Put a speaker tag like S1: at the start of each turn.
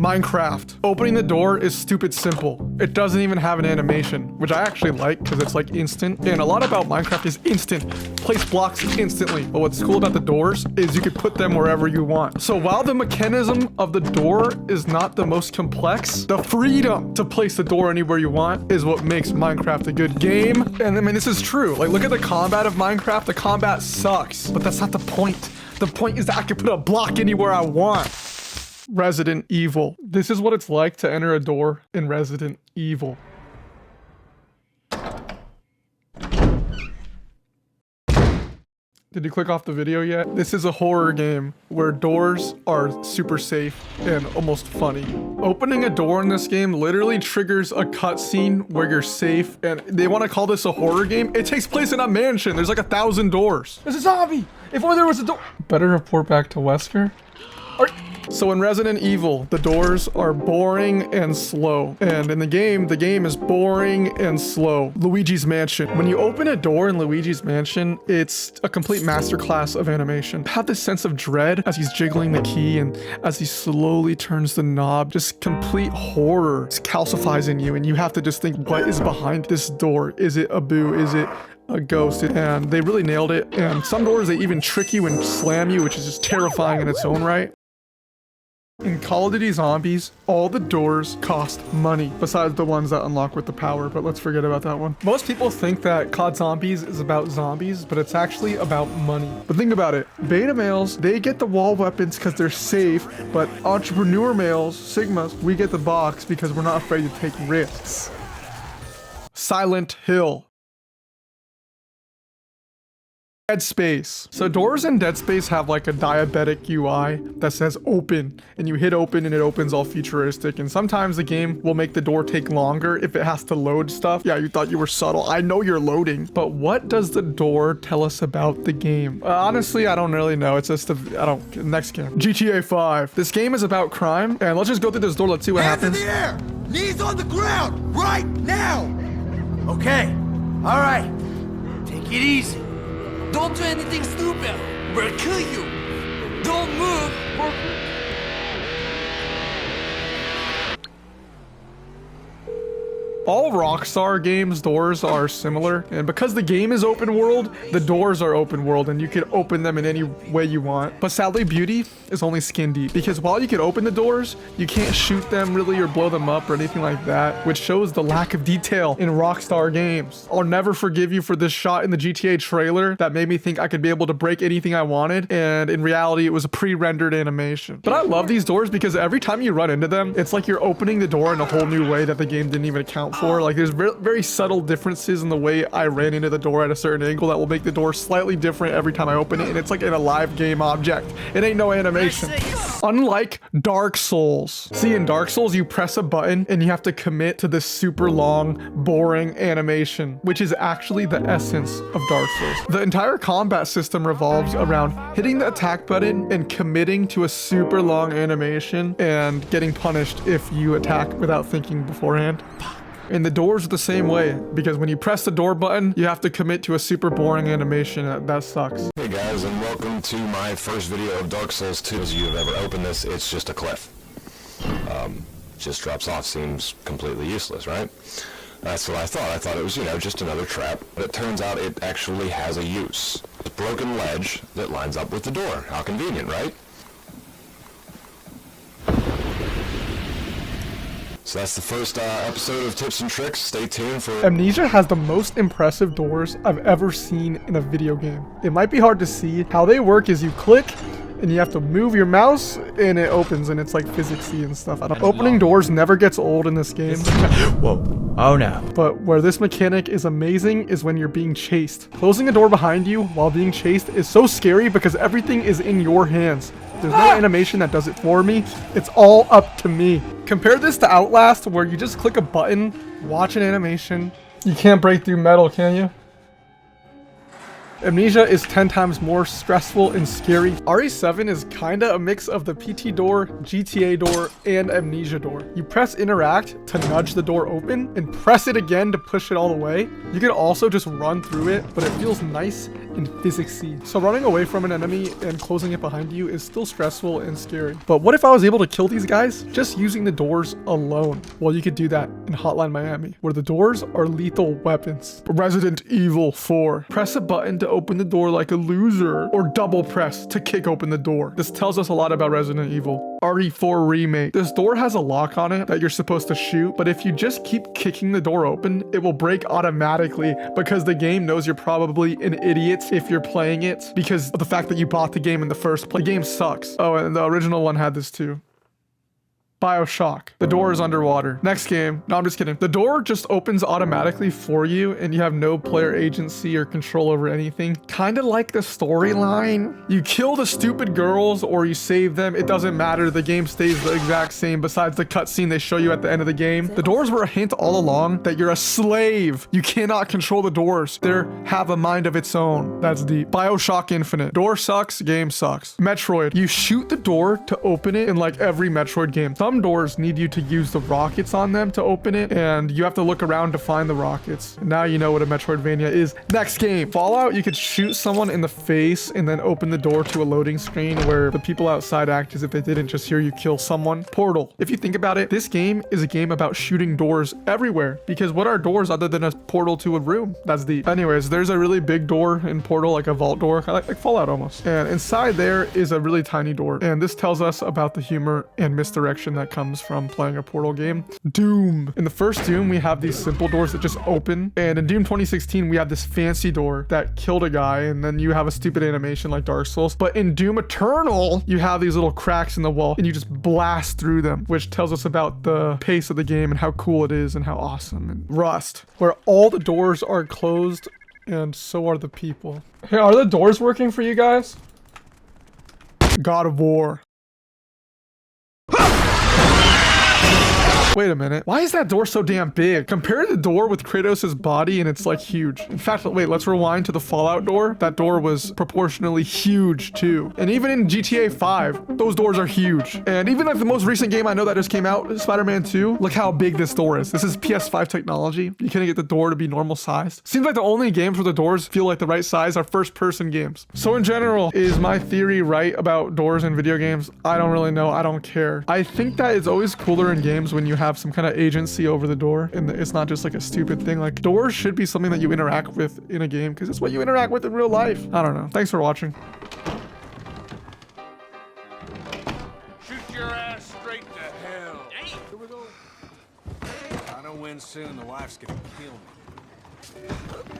S1: Minecraft. Opening the door is stupid simple. It doesn't even have an animation, which I actually like because it's like instant. And a lot about Minecraft is instant. Place blocks instantly. But what's cool about the doors is you can put them wherever you want. So while the mechanism of the door is not the most complex, the freedom to place the door anywhere you want is what makes Minecraft a good game. And I mean, this is true. Like, look at the combat of Minecraft. The combat sucks, but that's not the point. The point is that I can put a block anywhere I want. Resident Evil. This is what it's like to enter a door in Resident Evil. Did you click off the video yet? This is a horror game where doors are super safe and almost funny. Opening a door in this game literally triggers a cutscene where you're safe, and they want to call this a horror game. It takes place in a mansion. There's like 1,000 doors. There's a zombie. If only there was a door. Better report back to Wesker. So in Resident Evil, the doors are boring and slow. And in the game is boring and slow. Luigi's Mansion. When you open a door in Luigi's Mansion, it's a complete masterclass of animation. Have this sense of dread as he's jiggling the key and as he slowly turns the knob. Just complete horror calcifies in you, and you have to just think, what is behind this door? Is it a boo? Is it a ghost? And they really nailed it. And some doors, they even trick you and slam you, which is just terrifying in its own right. In Call of Duty Zombies, all the doors cost money, besides the ones that unlock with the power, but let's forget about that one. Most people think that COD Zombies is about zombies, but it's actually about money. But think about it. Beta males, they get the wall weapons because they're safe, but entrepreneur males, Sigmas, we get the box because we're not afraid to take risks. Silent Hill. Dead Space. So doors in Dead Space have like a diabetic UI that says open, and you hit open and it opens all futuristic, and sometimes the game will make the door take longer if it has to load stuff. Yeah, you thought you were subtle. I know you're loading, but what does the door tell us about the game? Honestly, I don't really know. It's just next game. GTA 5. This game is about crime, and let's just go through this door. Let's see what happens.
S2: Hands in the air! Knees on the ground! Right now! Okay. All right. Take it easy. Don't do anything stupid. We'll kill you. Don't move.
S1: All Rockstar games' doors are similar, and because the game is open world, the doors are open world, and you can open them in any way you want. But sadly, Beauty is only skin deep, because while you can open the doors, you can't shoot them really or blow them up or anything like that, which shows the lack of detail in Rockstar games. I'll never forgive you for this shot in the GTA trailer that made me think I could be able to break anything I wanted, and in reality, it was a pre-rendered animation. But I love these doors because every time you run into them, it's like you're opening the door in a whole new way that the game didn't even account for. Like, there's very subtle differences in the way I ran into the door at a certain angle that will make the door slightly different every time I open it, and it's like in a live game object. It ain't no animation. Unlike Dark Souls. See, in Dark Souls, you press a button and you have to commit to this super long, boring animation, which is actually the essence of Dark Souls. The entire combat system revolves around hitting the attack button and committing to a super long animation and getting punished if you attack without thinking beforehand. And the doors are the same way, because when you press the door button, you have to commit to a super boring animation. That sucks.
S3: Hey guys, and welcome to my first video of Dark Souls 2. As you have ever opened this, it's just a cliff. Just drops off, seems completely useless, right? That's what I thought. I thought it was, just another trap. But it turns out it actually has a use. It's a broken ledge that lines up with the door. How convenient, right? So that's the first episode of Tips and Tricks. Stay tuned for...
S1: Amnesia has the most impressive doors I've ever seen in a video game. It might be hard to see. How they work is you click and you have to move your mouse and it opens, and it's like physicsy and stuff. Opening doors never gets old in this game.
S2: Whoa. Oh no.
S1: But where this mechanic is amazing is when you're being chased. Closing a door behind you while being chased is so scary because everything is in your hands. There's no animation that does it for me. It's all up to me. Compare this to Outlast, where you just click a button, watch an animation. You can't break through metal, can you? Amnesia is 10 times more stressful and scary. RE7 is kinda a mix of the PT door, GTA door, and Amnesia door. You press interact to nudge the door open, and press it again to push it all the way. You can also just run through it, but it feels nice in physicsy. So running away from an enemy and closing it behind you is still stressful and scary. But what if I was able to kill these guys just using the doors alone? Well, you could do that in Hotline Miami, where the doors are lethal weapons. Resident Evil 4. Press a button to open the door like a loser, or double press to kick open the door. This tells us a lot about Resident Evil. RE4 Remake. This door has a lock on it that you're supposed to shoot, but if you just keep kicking the door open, it will break automatically because the game knows you're probably an idiot if you're playing it because of the fact that you bought the game in the first place. The game sucks. Oh, and the original one had this too. BioShock. The door is underwater. Next game. No, I'm just kidding. The door just opens automatically for you and you have no player agency or control over anything. Kind of like the storyline. You kill the stupid girls or you save them. It doesn't matter. The game stays the exact same besides the cutscene they show you at the end of the game. The doors were a hint all along that you're a slave. You cannot control the doors. They have a mind of its own. That's deep. BioShock Infinite. Door sucks. Game sucks. Metroid. You shoot the door to open it in like every Metroid game. Some doors need you to use the rockets on them to open it, and you have to look around to find the rockets. Now you know what a Metroidvania is. Next game. Fallout, you could shoot someone in the face and then open the door to a loading screen where the people outside act as if they didn't just hear you kill someone. Portal. If you think about it, this game is a game about shooting doors everywhere, because what are doors other than a portal to a room? That's deep. Anyways, there's a really big door in Portal, like a vault door, like Fallout almost. And inside there is a really tiny door. And this tells us about the humor and misdirection that comes from playing a Portal game. Doom. In the first Doom, we have these simple doors that just open. And in Doom 2016, we have this fancy door that killed a guy. And then you have a stupid animation like Dark Souls. But in Doom Eternal, you have these little cracks in the wall and you just blast through them, which tells us about the pace of the game and how cool it is and how awesome. And Rust, where all the doors are closed and so are the people. Hey, are the doors working for you guys? God of War. Wait a minute. Why is that door so damn big? Compare the door with Kratos' body and it's like huge. In fact, wait, let's rewind to the Fallout door. That door was proportionally huge too. And even in GTA 5, those doors are huge. And even like the most recent game I know that just came out, Spider-Man 2, look how big this door is. This is PS5 technology. You can't get the door to be normal sized. Seems like the only games where the doors feel like the right size are first person games. So in general, is my theory right about doors in video games? I don't really know. I don't care. I think that it's always cooler in games when you have some kind of agency over the door and it's not just like a stupid thing. Like doors should be something that you interact with in a game because it's what you interact with in real life. I don't know. Thanks for watching.
S4: Shoot your ass straight to hell. Hey, here we go. I know when soon the wife's gonna kill me.